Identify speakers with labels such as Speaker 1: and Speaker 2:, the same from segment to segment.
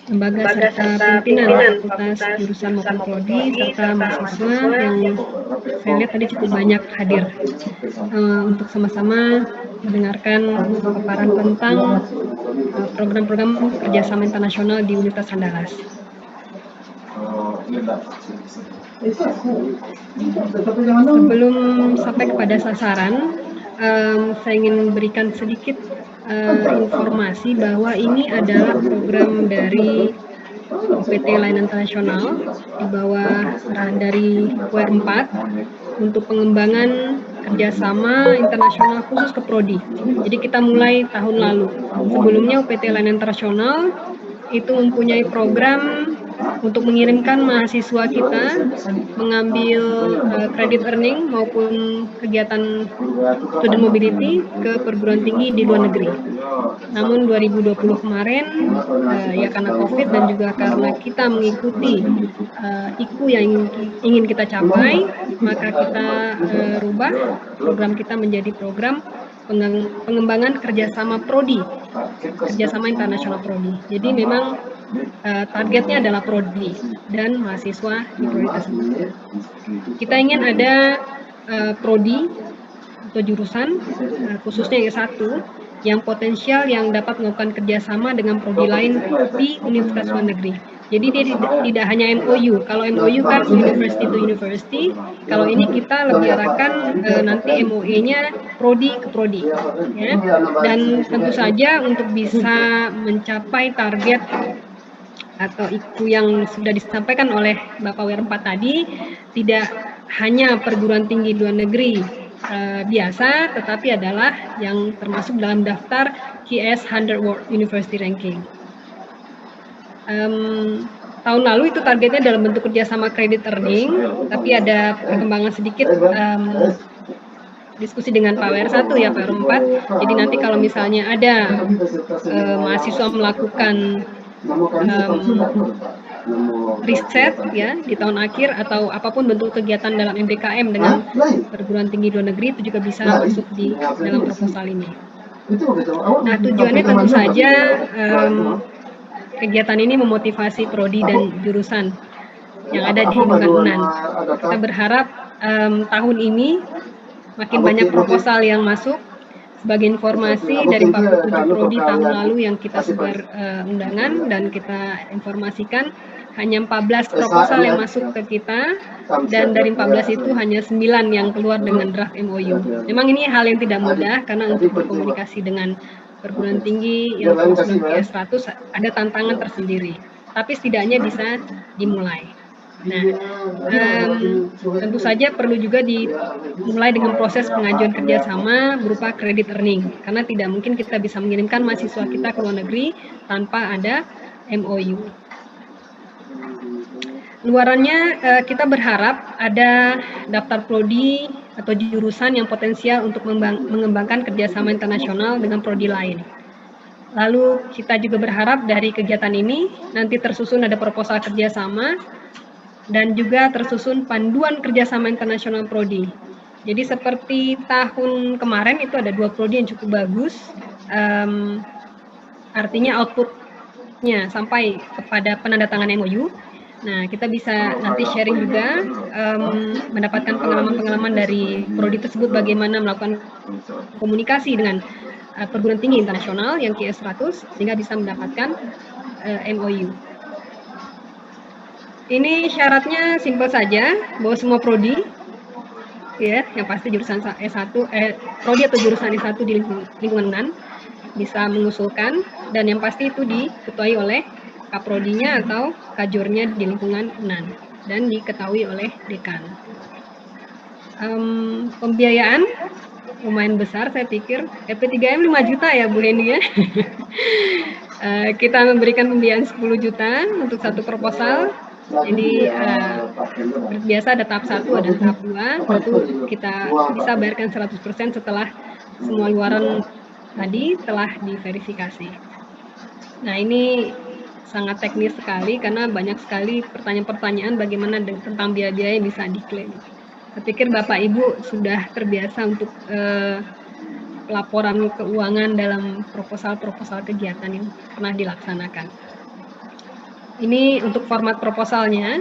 Speaker 1: lembaga serta pimpinan fakultas jurusan maupun prodi serta mahasiswa yang saya lihat tadi cukup banyak hadir untuk sama-sama mendengarkan paparan tentang program-program kerjasama internasional di Universitas Andalas. Sebelum sampai kepada sasaran, saya ingin berikan sedikit informasi bahwa ini adalah program dari UPT Layanan Internasional di bawah arahan dari WR4 untuk pengembangan kerjasama internasional khusus ke Prodi. Jadi kita mulai tahun lalu. Sebelumnya UPT Layanan Internasional itu mempunyai program untuk mengirimkan mahasiswa kita mengambil credit earning maupun kegiatan student mobility ke perguruan tinggi di luar negeri. Namun 2020 kemarin ya karena COVID dan juga karena kita mengikuti IKU yang ingin kita capai, maka kita rubah program kita menjadi program pengembangan kerjasama prodi, kerjasama internasional prodi. Jadi memang targetnya adalah prodi dan mahasiswa di prodi tersebut. Kita ingin ada prodi atau jurusan khususnya yang satu yang potensial yang dapat melakukan kerjasama dengan prodi lain di universitas luar negeri. Jadi dia tidak hanya MOU. Kalau MOU kan university to university. Kalau ini kita lebih arahkan nanti MOE-nya prodi ke prodi. Ya. Dan tentu saja untuk bisa mencapai target atau IKU yang sudah disampaikan oleh Bapak WR4 tadi, tidak hanya perguruan tinggi luar negeri biasa, tetapi adalah yang termasuk dalam daftar QS 100 World University Ranking. Tahun lalu itu targetnya dalam bentuk kerjasama credit earning, tapi ada perkembangan sedikit diskusi dengan Pak WR1 ya Pak WR4. Jadi nanti kalau misalnya ada mahasiswa melakukan riset ya di tahun akhir atau apapun bentuk kegiatan dalam MBKM dengan perguruan tinggi luar negeri itu juga bisa masuk di dalam proposal ini. Nah tujuannya tentu saja kegiatan ini memotivasi prodi dan jurusan yang ada di lingkungan UNAN. Kita berharap tahun ini makin banyak proposal yang masuk. Sebagai informasi dari 47 prodi tahun lalu yang kita sebar undangan dan kita informasikan, hanya 14 proposal yang masuk ke kita dan dari 14 itu hanya 9 yang keluar dengan draft MOU. Memang ini hal yang tidak mudah karena untuk berkomunikasi dengan perguruan tinggi yang termasuk dalam QS 100 ada tantangan tersendiri, tapi setidaknya bisa dimulai. Nah, tentu saja perlu juga dimulai dengan proses pengajuan kerjasama berupa credit earning, karena tidak mungkin kita bisa mengirimkan mahasiswa kita ke luar negeri tanpa ada MOU. Luarannya kita berharap ada daftar prodi atau jurusan yang potensial untuk mengembangkan kerjasama internasional dengan prodi lain. Lalu kita juga berharap dari kegiatan ini nanti tersusun ada proposal kerjasama dan juga tersusun panduan kerjasama internasional prodi. Jadi seperti tahun kemarin itu ada 2 prodi yang cukup bagus, artinya outputnya sampai kepada penandatangan MOU. Nah kita bisa nanti sharing juga, mendapatkan pengalaman-pengalaman dari prodi tersebut bagaimana melakukan komunikasi dengan perguruan tinggi internasional yang QS 100 sehingga bisa mendapatkan MOU. Ini syaratnya simpel saja, bahwa semua prodi, ya, yang pasti jurusan S1, prodi atau jurusan S1 di lingkungan UNAN bisa mengusulkan, dan yang pasti itu diketuai oleh kaprodinya atau kajurnya di lingkungan UNAN dan diketahui oleh dekan. Pembiayaan lumayan besar, saya pikir EP3M 5 juta ya Bu Heni ya. Kita memberikan pembiayaan 10 juta untuk satu proposal. Jadi biasa ada tahap 1, ada tahap 2, tentu kita bisa bayarkan 100% setelah semua luaran tadi telah diverifikasi. Nah ini sangat teknis sekali karena banyak sekali pertanyaan-pertanyaan bagaimana tentang biaya-biaya yang bisa diklaim. Saya pikir Bapak Ibu sudah terbiasa untuk laporan keuangan dalam proposal-proposal kegiatan yang pernah dilaksanakan. Ini untuk format proposalnya,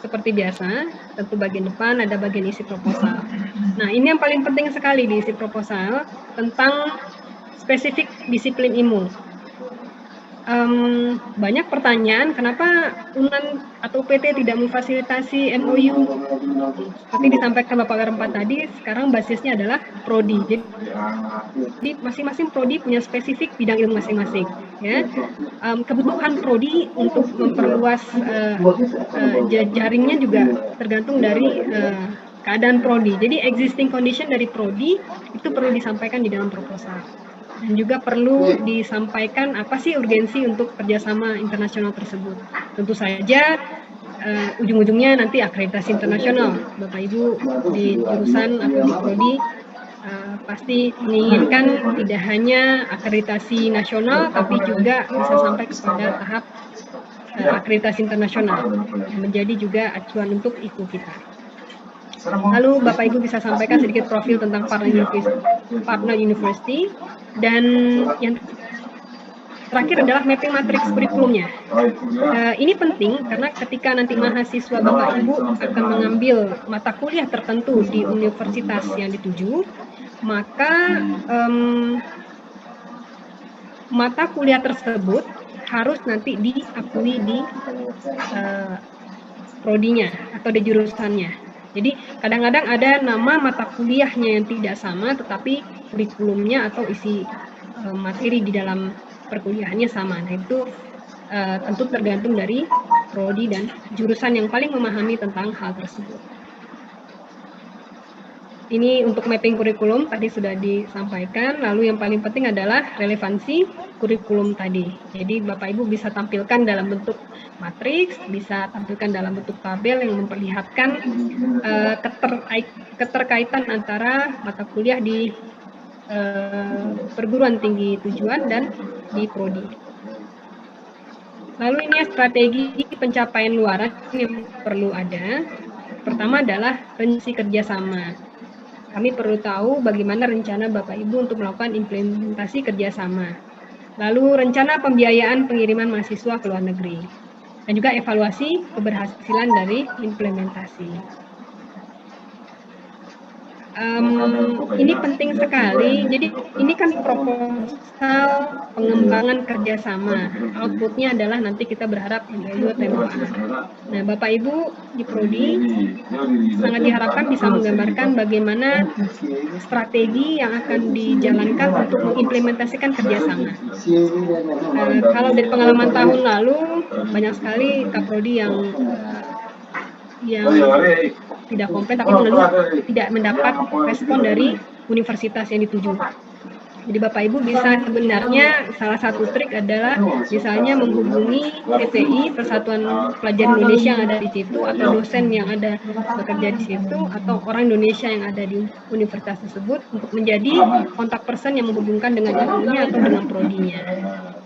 Speaker 1: seperti biasa, tentu bagian depan ada bagian isi proposal. Nah, ini yang paling penting sekali di isi proposal tentang spesifik disiplin ilmu. Banyak pertanyaan, kenapa UNAN atau PT tidak memfasilitasi MOU? Seperti disampaikan Bapak Karempat tadi, sekarang basisnya adalah prodi. Jadi masing-masing prodi punya spesifik bidang ilmu masing-masing. Ya, kebutuhan prodi untuk memperluas jaringnya juga tergantung dari keadaan prodi. Jadi existing condition dari prodi itu perlu disampaikan di dalam proposal. Dan juga perlu disampaikan apa sih urgensi untuk kerjasama internasional tersebut. Tentu saja ujung-ujungnya nanti akreditasi internasional. Bapak Ibu di jurusan atau di prodi pasti menginginkan tidak hanya akreditasi nasional, tapi juga bisa sampai kepada tahap akreditasi internasional yang menjadi juga acuan untuk IKU kita. Lalu Bapak Ibu bisa sampaikan sedikit profil tentang partner university, dan yang terakhir adalah mapping matriks kurikulumnya. Ini penting karena ketika nanti mahasiswa Bapak Ibu akan mengambil mata kuliah tertentu di universitas yang dituju, maka mata kuliah tersebut harus nanti diakui di prodinya atau di jurusannya. Jadi kadang-kadang ada nama mata kuliahnya yang tidak sama, tetapi kurikulumnya atau isi materi di dalam perkuliahannya sama. Nah, itu tentu tergantung dari prodi dan jurusan yang paling memahami tentang hal tersebut. Ini untuk mapping kurikulum tadi sudah disampaikan. Lalu yang paling penting adalah relevansi kurikulum tadi. Jadi Bapak Ibu bisa tampilkan dalam bentuk matriks, bisa tampilkan dalam bentuk tabel yang memperlihatkan keterkaitan antara mata kuliah di perguruan tinggi tujuan dan di prodi. Lalu ini strategi pencapaian luaran yang perlu ada. Pertama adalah rencana kerjasama. Kami perlu tahu bagaimana rencana Bapak Ibu untuk melakukan implementasi kerjasama. Lalu rencana pembiayaan pengiriman mahasiswa ke luar negeri. Dan juga evaluasi keberhasilan dari implementasi. Ini penting sekali. Jadi ini kan proposal pengembangan kerjasama. Outputnya adalah nanti kita berharap MOU atau MOA. Nah, Bapak Ibu di prodi sangat diharapkan bisa menggambarkan bagaimana strategi yang akan dijalankan untuk mengimplementasikan kerjasama. Kalau dari pengalaman tahun lalu banyak sekali kaprodi yang tidak komplain tapi mengeluh tidak mendapat respon dari universitas yang dituju. Jadi Bapak Ibu bisa sebenarnya salah satu trik adalah misalnya menghubungi PPI, Persatuan Pelajar Indonesia yang ada di situ, atau dosen yang ada bekerja di situ, atau orang Indonesia yang ada di universitas tersebut untuk menjadi kontak person yang menghubungkan dengan ilmunya atau dengan prodinya.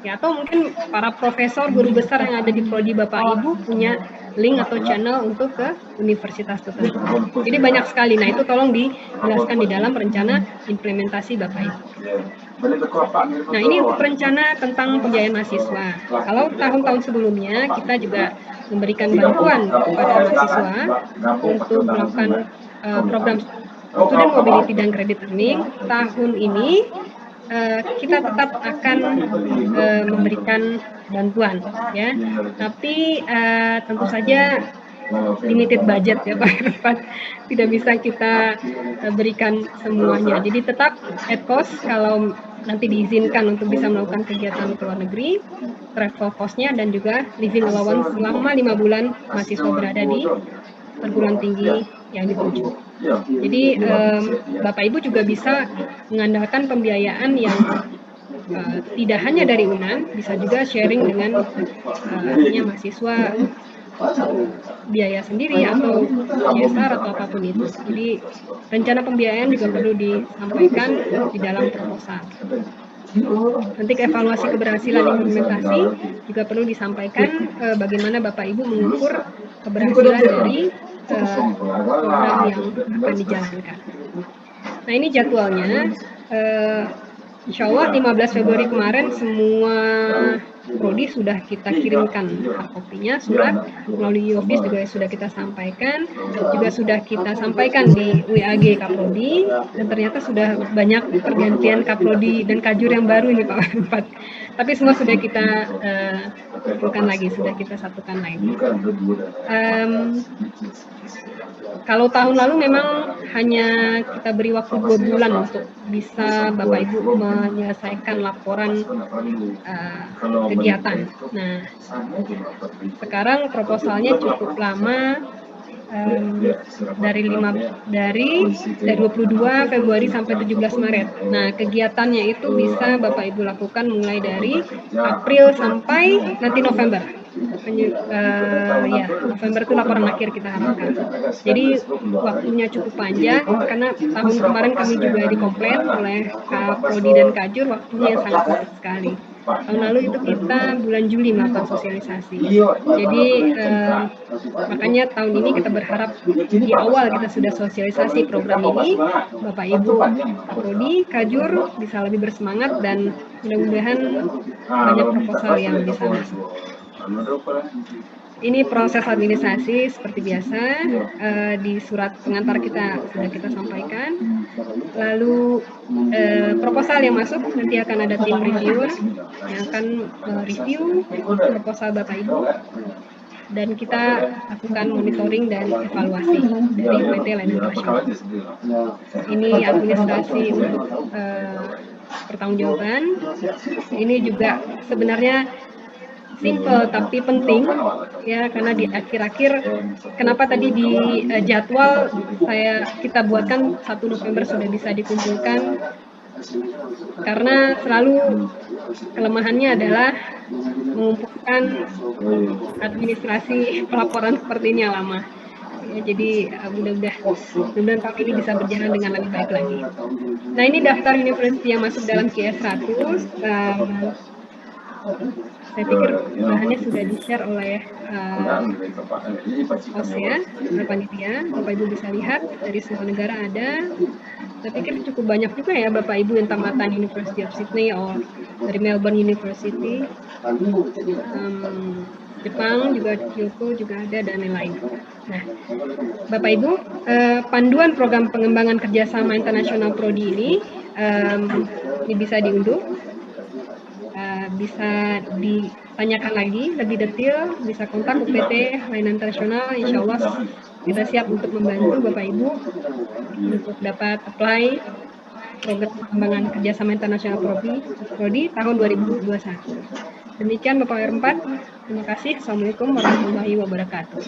Speaker 1: Ya, atau mungkin para profesor, guru besar yang ada di prodi Bapak Ibu punya link atau channel untuk ke universitas tertentu. Jadi banyak sekali. Nah, itu tolong dijelaskan di dalam rencana implementasi Bapak Ibu. Nah, ini untuk rencana tentang pembiayaan mahasiswa. Kalau tahun-tahun sebelumnya kita juga memberikan bantuan kepada mahasiswa untuk melakukan program student mobility dan credit earning. Tahun ini kita tetap akan memberikan bantuan, ya. Tapi tentu saja limited budget ya Pak Irfan, tidak bisa kita berikan semuanya. Jadi tetap at cost kalau nanti diizinkan untuk bisa melakukan kegiatan ke luar negeri, travel cost-nya dan juga living allowance selama 5 bulan mahasiswa berada di perguruan tinggi yang dituju. Jadi Bapak Ibu juga bisa mengandalkan pembiayaan yang tidak hanya dari UNAN, bisa juga sharing dengan mahasiswa biaya sendiri atau CSR atau apapun itu. Jadi rencana pembiayaan juga perlu disampaikan di dalam proposal. Nanti evaluasi keberhasilan implementasi juga perlu disampaikan bagaimana Bapak Ibu mengukur keberhasilan dari program yang akan dijalankan. Nah, ini jadwalnya. Insya Allah 15 Februari kemarin semua prodi sudah kita kirimkan hard kopinya, surat melalui e-office juga sudah kita sampaikan, juga sudah kita sampaikan di WAG Kaprodi, dan ternyata sudah banyak pergantian Kaprodi dan Kajur yang baru ini Pak Empat. Tapi semua sudah kita kumpulkan lagi, sudah kita satukan lagi. Kalau tahun lalu memang hanya kita beri waktu 2 bulan untuk bisa Bapak Ibu menyelesaikan laporan kegiatan. Nah, sekarang proposalnya cukup lama, dari 22 Februari sampai 17 Maret. Nah, kegiatannya itu bisa Bapak Ibu lakukan mulai dari April sampai nanti November. Ya, November itu laporan akhir kita harapkan. Jadi waktunya cukup panjang karena tahun kemarin kami juga dikomplain oleh Prodi dan Kajur, waktunya yang sangat singkat sekali. Tahun lalu itu kita bulan Juli melakukan sosialisasi. Jadi makanya tahun ini kita berharap di awal kita sudah sosialisasi program ini, Bapak Ibu Prodi, Kajur bisa lebih bersemangat dan mudah-mudahan banyak proposal yang bisa masuk. Ini proses administrasi seperti biasa, di surat pengantar kita sudah kita sampaikan. Lalu proposal yang masuk nanti akan ada tim reviewer yang akan review proposal Bapak Ibu, dan kita lakukan monitoring dan evaluasi dari PT Layanan Internasional. Ini administrasi untuk pertanggungjawaban. Ini juga sebenarnya simple tapi penting ya, karena di akhir-akhir kenapa tadi di jadwal kita buatkan 1 November sudah bisa dikumpulkan, karena selalu kelemahannya adalah mengumpulkan administrasi pelaporan seperti ini yang lama ya, jadi mudah-mudahan tahun ini bisa berjalan dengan lebih baik lagi. Nah, ini daftar universitas yang masuk dalam QS 100. Saya pikir bahannya sudah di-share oleh host-nya, panitia. Bapak Ibu bisa lihat dari semua negara ada. Saya pikir cukup banyak juga ya Bapak Ibu yang tamatan University of Sydney atau dari Melbourne University, Jepang juga, Kyoto juga ada, dan lain-lain. Nah, Bapak Ibu, panduan program pengembangan kerjasama internasional Prodi ini bisa diunduh. Bisa ditanyakan lagi lebih detail, bisa kontak UPT Layanan Internasional. Insya Allah kita siap untuk membantu Bapak Ibu untuk dapat apply program pengembangan kerjasama internasional Prodi tahun 2021. Demikian Bapak R4, terima kasih. Assalamualaikum warahmatullahi wabarakatuh.